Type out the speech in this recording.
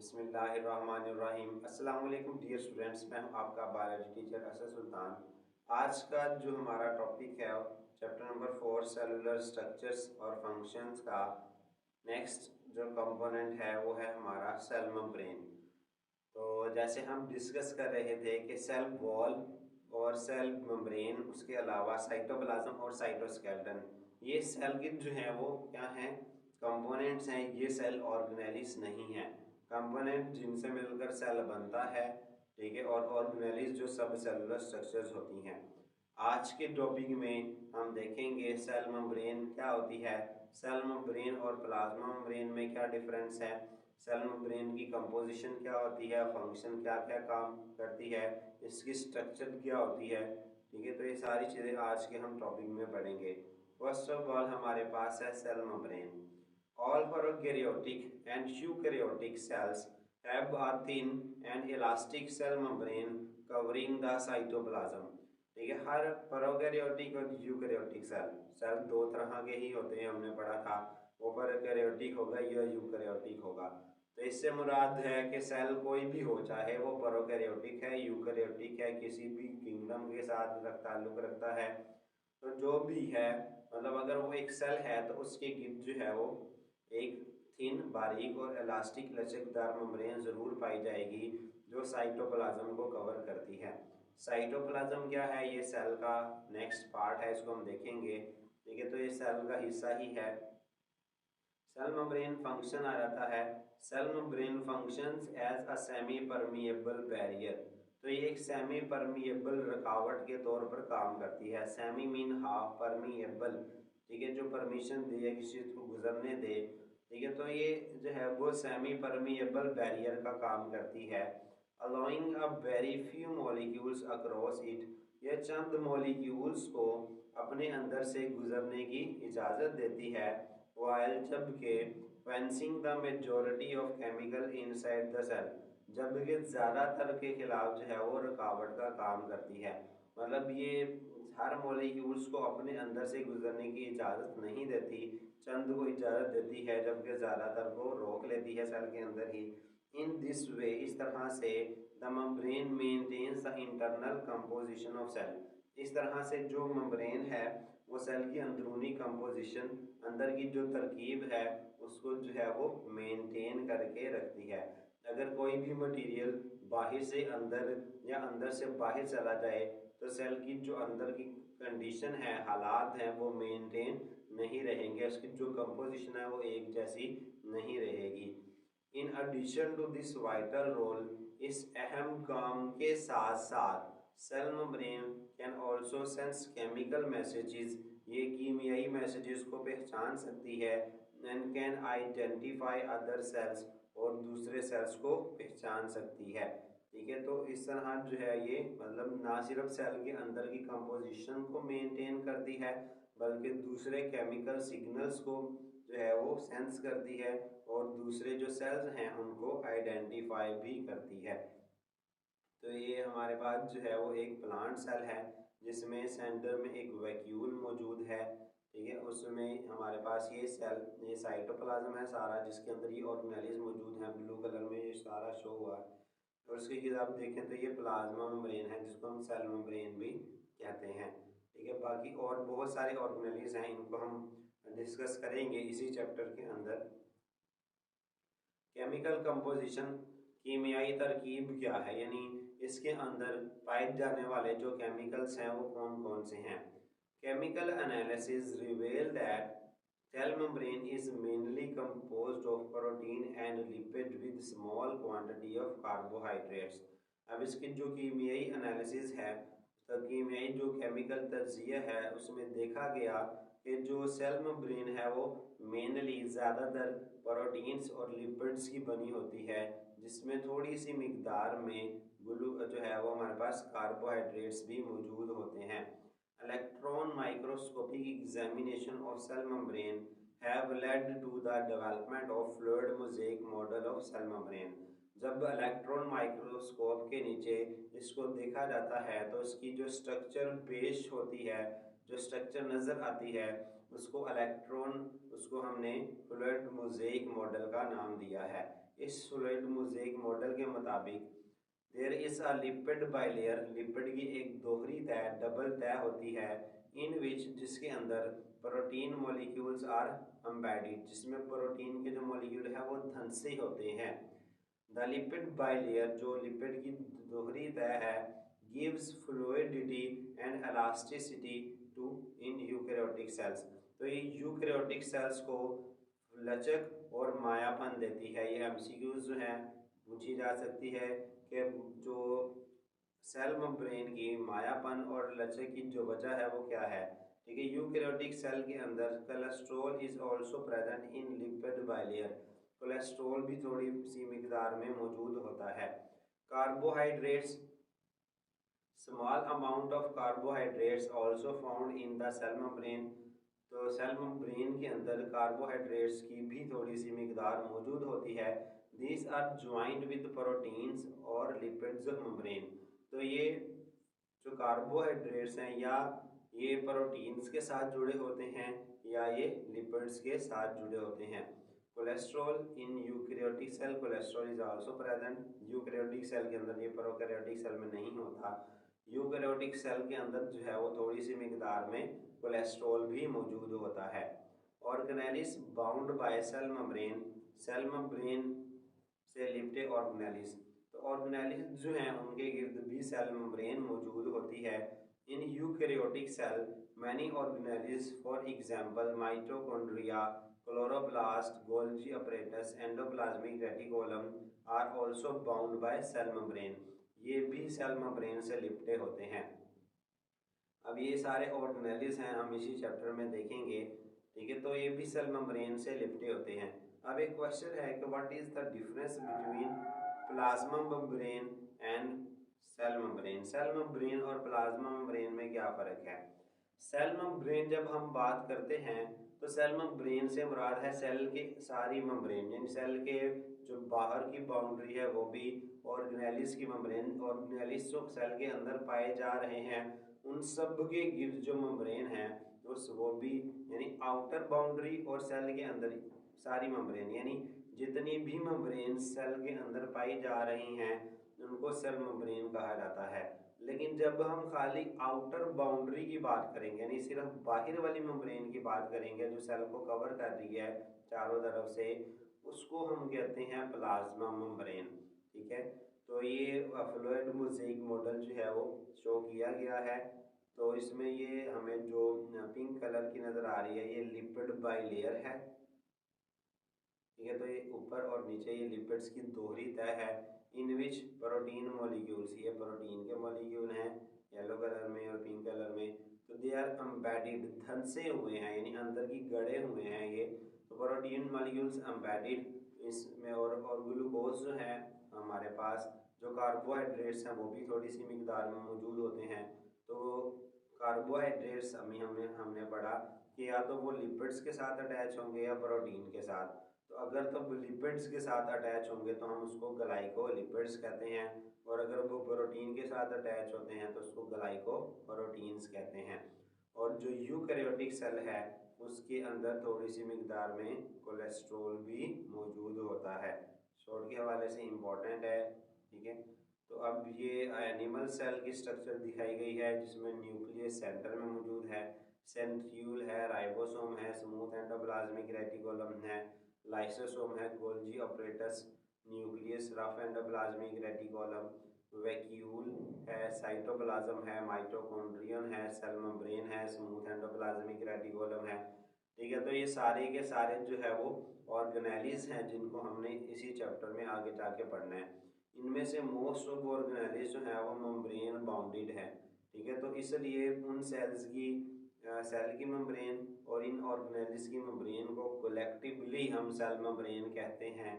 बिस्मिल्लाहिर्रहमानिर्रहीम। अस्सलाम वालेकुम डियर स्टूडेंट्स, मैं हूं आपका बायोलॉजी टीचर असद सुल्तान। आज का जो हमारा टॉपिक है चैप्टर नंबर 4 सेलुलर स्ट्रक्चर्स और फंक्शंस का नेक्स्ट जो कंपोनेंट है वो है हमारा सेल मेम्ब्रेन। तो जैसे हम डिस्कस कर रहे थे कि सेल वॉल और सेल मेम्ब्रेन, उसके अलावा साइटोप्लाज्म और साइटोस्केलेटन, ये सेल के जो हैं वो क्या हैं, कंपोनेंट्स हैं। ये सेल ऑर्गेनेलिस नहीं है। कंपोनेंट जिनसे मिलकर सेल बनता है, ठीक है, और ऑर्गेनेलिस जो सब सेलुलर स्ट्रक्चर्स होती हैं। आज के टॉपिक में हम देखेंगे सेल मेम्ब्रेन क्या होती है, सेल मेम्ब्रेन और प्लाज्मा मेम्ब्रेन में क्या डिफरेंस है, सेल मेम्ब्रेन की कंपोजिशन क्या होती है, फंक्शन क्या क्या काम करती है, इसकी स्ट्रक्चर क्या होती है। ठीक है, तो ये सारी चीज़ें आज के हम टॉपिक में पढ़ेंगे। फर्स्ट ऑफ ऑल हमारे पास है cell membrane. All prokaryotic and eukaryotic cells have a thin and elastic cell membrane covering the cytoplasm। ठीक है, हर प्रोकैरियोटिक और यूकैरियोटिक सेल दो तरह के ही होते हैं, हमने पढ़ा था। वो प्रोकैरियोटिक होगा या यूकैरियोटिक होगा। तो इससे मुराद है कि सेल कोई भी हो, चाहे वो प्रोकैरियोटिक है, यूकैरियोटिक है, किसी भी किंगडम के साथ ताल्लुक रखता है, तो जो भी है, मतलब अगर वो एक सेल है तो उसके गिर्द जो है वो एक थिन, बारीक और इलास्टिक लचकदार मेम्ब्रेन जरूर पाई जाएगी जो साइटोप्लाज्म को कवर करती है। साइटोप्लाज्म क्या है, ये सेल का नेक्स्ट पार्ट है, इसको हम देखेंगे। ठीक है, तो ये सेल का हिस्सा ही है। सेल मेम्ब्रेन फंक्शन आ जाता है, cell membrane functions as a semi permeable barrier. तो ये एक सेमी परमिएबल रुकावट के तौर पर काम करती है। सेमी मीन हाफ, परमिएबल, ठीक है, जो परमिशन दे किसी चीज को गुजरने दे। ठीक है, तो ये जो है वो सेमी परमिएबल बैरियर का काम करती है। Allowing a very few molecules across it, ये चंद मॉलिक्यूल्स को अपने अंदर से गुजरने की इजाज़त देती है। while जबकि fencing the majority of chemical inside the cell, जबकि ज़्यादातर के खिलाफ जो है वो रुकावट का काम करती है। मतलब ये हर मॉलिक्यूल्स को अपने अंदर से गुजरने की इजाज़त नहीं देती, चंद को इजाज़त देती है, जबकि ज़्यादातर को रोक लेती है सेल के अंदर ही। इन दिस वे, इस तरह से the membrane maintains the internal composition of cell, इस तरह से जो मेम्ब्रेन है वो सेल की अंदरूनी कंपोजिशन, अंदर की जो तरकीब है, उसको जो है वो मेंटेन करके रखती है। अगर कोई भी मटेरियल बाहर से अंदर या अंदर से बाहर चला जाए तो सेल की जो अंदर की कंडीशन है, हालात हैं, वो मेंटेन नहीं रहेंगे, उसकी जो कंपोजिशन है वो एक जैसी नहीं रहेगी। In addition to this vital role, इस अहम काम के साथ साथ cell membrane can also sense chemical messages, ये कीमियाई मैसेजेस को पहचान सकती है। And can identify other cells, और दूसरे सेल्स को पहचान सकती है। ठीक है, तो इस तरह जो है ये मतलब ना सिर्फ सेल के अंदर की कंपोजिशन को मेंटेन करती है, बल्कि दूसरे केमिकल सिग्नल्स को जो है वो सेंस करती है, और दूसरे जो सेल्स हैं उनको आइडेंटिफाई भी करती है। तो ये हमारे पास जो है वो एक प्लांट सेल है जिसमें सेंटर में एक वैक्यूल मौजूद है। ठीक है, उसमें हमारे पास ये सेल, ये साइटोप्लाज्म है सारा, जिसके अंदर ये ऑर्गेनेलिज मौजूद हैं, ब्लू कलर में ये सारा शो हुआ है। और उसके बाद आप देखें तो ये प्लाज्मा मेम्ब्रेन है जिसको हम सेल मेम्ब्रेन भी कहते हैं। ठीक है, बाकी और बहुत सारे ऑर्गेनेलिज हैं, इनको हम डिस्कस करेंगे इसी चैप्टर के अंदर। केमिकल कंपोजिशन, कीमियाई तरकीब क्या है, यानी इसके अंदर पाए जाने वाले जो केमिकल्स हैं वो कौन कौन से हैं। Chemical analysis reveal that cell membrane is mainly composed of protein and lipid with small quantity of carbohydrates. अब इसकी जो कीमियाई एनालिसिस है, तो कीमियाई जो केमिकल तज्जिया है, उसमें देखा गया कि जो सेल मेम्ब्रेन है वो मेनली ज़्यादातर प्रोटीन्स और लिपिड्स की बनी होती है, जिसमें थोड़ी सी मिकदार में ग्लू जो है वो हमारे पास कार्बोहाइड्रेट्स भी मौजूद होते हैं। Electron microscopic examination of cell membrane have led to the development of fluid mosaic model of cell membrane. जब इलेक्ट्रॉन माइक्रोस्कोप के नीचे इसको देखा जाता है तो इसकी जो स्ट्रक्चर पेश होती है, जो स्ट्रक्चर नज़र आती है, उसको इलेक्ट्रॉन, उसको हमने फ्लूइड मोज़ेक मॉडल का नाम दिया है। इस फ्लूइड मोज़ेक मॉडल के मुताबिक there is a lipid bilayer, lipid की एक दोहरी तय, डबल तय होती है, इन विच जिसके अंदर प्रोटीन मॉलिक्यूल्स आर एम्बेडेड, जिसमें प्रोटीन के जो मॉलिक्यूल है वो धंसे होते हैं। द लिपिड बाइलेयर, जो लिपिड की दोहरी तय है, gives fluidity and elasticity to in eukaryotic cells, तो ये यूकैरियोटिक सेल्स को लचक और मायापन देती है। ये एमसीक्यूज जो हैं पूछी जा सकती है कि जो सेल मेम्ब्रेन की मायापन और लचक की जो वजह है वो क्या है। ठीक है, यूकैरियोटिक सेल के अंदर cholesterol is also present in lipid bilayer, cholesterol भी थोड़ी सी मिकदार में मौजूद होता है। Carbohydrates, small amount of carbohydrates also found in the cell membrane, तो सेल मेम्ब्रेन के अंदर कार्बोहाइड्रेट्स की भी थोड़ी सी मिकदार मौजूद होती है। These are joint with proteins और लिपिड्स मेम्ब्रेन, तो ये जो कार्बोहाइड्रेट्स हैं या ये प्रोटीन्स के साथ जुड़े होते हैं या ये लिपिड्स के साथ जुड़े होते हैं। Cholesterol in eukaryotic cell, cholesterol is also present, eukaryotic cell के अंदर, ये प्रोकैरियोटिक सेल में नहीं होता। यूकैरियोटिक सेल के अंदर जो है वो थोड़ी सी मिकदार में कोलेस्ट्रॉल भी मौजूद होता है। Organelles bound by cell membrane, cell membrane से लिपटे ऑर्गेनेलिस, तो ऑर्गेनेलिस जो हैं उनके गिर्द भी सेल मेम्ब्रेन मौजूद होती है। In eukaryotic cell many organelles, for example mitochondria, chloroplast, Golgi apparatus, endoplasmic reticulum are also bound by cell membrane, ये भी सेल मेम्ब्रेन से लिपटे होते हैं। अब ये सारे ऑर्गेनेलिस हैं, हम इसी चैप्टर में देखेंगे। ठीक है, तो ये भी सेल मेम्ब्रेन से लिपटे होते हैं। अब एक क्वेश्चन है कि what is the difference between plasma membrane and cell membrane, cell membrane और प्लाज्मा मेम्ब्रेन में क्या फ़र्क है। सेल मेम्ब्रेन जब हम बात करते हैं तो सेल मेम्ब्रेन से मुराद है सेल की सारी मेम्ब्रेन, यानी सेल के जो बाहर की बाउंड्री है वो भी, ऑर्गेनेलिस की मेम्ब्रेन, ऑर्गेनेलिस जो सेल के अंदर पाए जा रहे हैं उन सब के गिर्द जो मेम्ब्रेन है उस वो भी, यानी आउटर बाउंड्री और सेल के अंदर सारी मेम्ब्रेन, यानी जितनी भी मेम्ब्रेन सेल के अंदर पाई जा रही हैं उनको सेल मेम्ब्रेन कहा जाता है। लेकिन जब हम खाली आउटर बाउंड्री की बात करेंगे, यानी सिर्फ बाहर वाली मेम्ब्रेन की बात करेंगे जो सेल को कवर कर रही है चारों तरफ से, उसको हम कहते हैं प्लाज्मा मेम्ब्रेन। ठीक है, तो ये फ्लूइड मोज़ेक मॉडल जो है वो शो किया गया है। तो इसमें ये हमें जो पिंक कलर की नज़र आ रही है ये लिपिड बाइलेयर है। ठीक है, तो ये ऊपर और नीचे ये लिपिड्स की दोहरी तय है, इन विच प्रोटीन मॉलिक्यूल्स, ये प्रोटीन के मॉलिक्यूल हैं येलो कलर में और पिंक कलर में, तो दे आर एम्बेडेड, धंसे हुए हैं यानी अंदर की गड़े हुए हैं ये, तो प्रोटीन मॉलिक्यूल्स एम्बेडेड इसमें, और ग्लूकोज जो है हमारे पास, जो कार्बोहाइड्रेट्स हैं वो भी थोड़ी सी मिकदार में मौजूद होते हैं। तो कार्बोहाइड्रेट्स हमने पढ़ा कि या तो वो लिपिड्स के साथ अटैच होंगे या प्रोटीन के साथ, तो अगर तो लिपिड्स के साथ अटैच होंगे तो हम उसको ग्लाइकोलिपिड्स कहते हैं, और अगर वो प्रोटीन के साथ अटैच होते हैं तो उसको ग्लाइकोप्रोटीन्स कहते हैं। और जो यूकैरियोटिक सेल है उसके अंदर थोड़ी सी मिकदार में कोलेस्ट्रॉल भी मौजूद होता है, शॉर्ट के हवाले से इम्पोर्टेंट है। ठीक है, तो अब ये एनिमल सेल की स्ट्रक्चर दिखाई गई है जिसमें न्यूक्लियस सेंटर में मौजूद है, सेंट्रियूल है, राइबोसोम है, स्मूथ एंडोप्लाज्मिक रेटिकुलम है, लाइसोसोम है, Golgi apparatus, nucleus, rough endoplasmic reticulum, vacuole है, साइटोप्लाज्म है, माइटोकॉन्ड्रियन है, सेल मेम्ब्रेन है, स्मूथ एंडोप्लाज्मिक रेटिकुलम है। ठीक है, तो ये सारे के सारे जो है वो ऑर्गेनेलिस हैं जिनको हमने इसी चैप्टर में आगे जाके पढ़ना है। इनमें से मोस्ट ऑफ ऑर्गेनेलिस जो है वो मेम्ब्रेन बाउंडेड है। ठीक है, तो इसलिए उन सेल्स की सेल की मेम्ब्रेन और इन ऑर्गेनेलिस की मेम्ब्रेन को कलेक्टिवली हम सेल मेम्ब्रेन कहते हैं।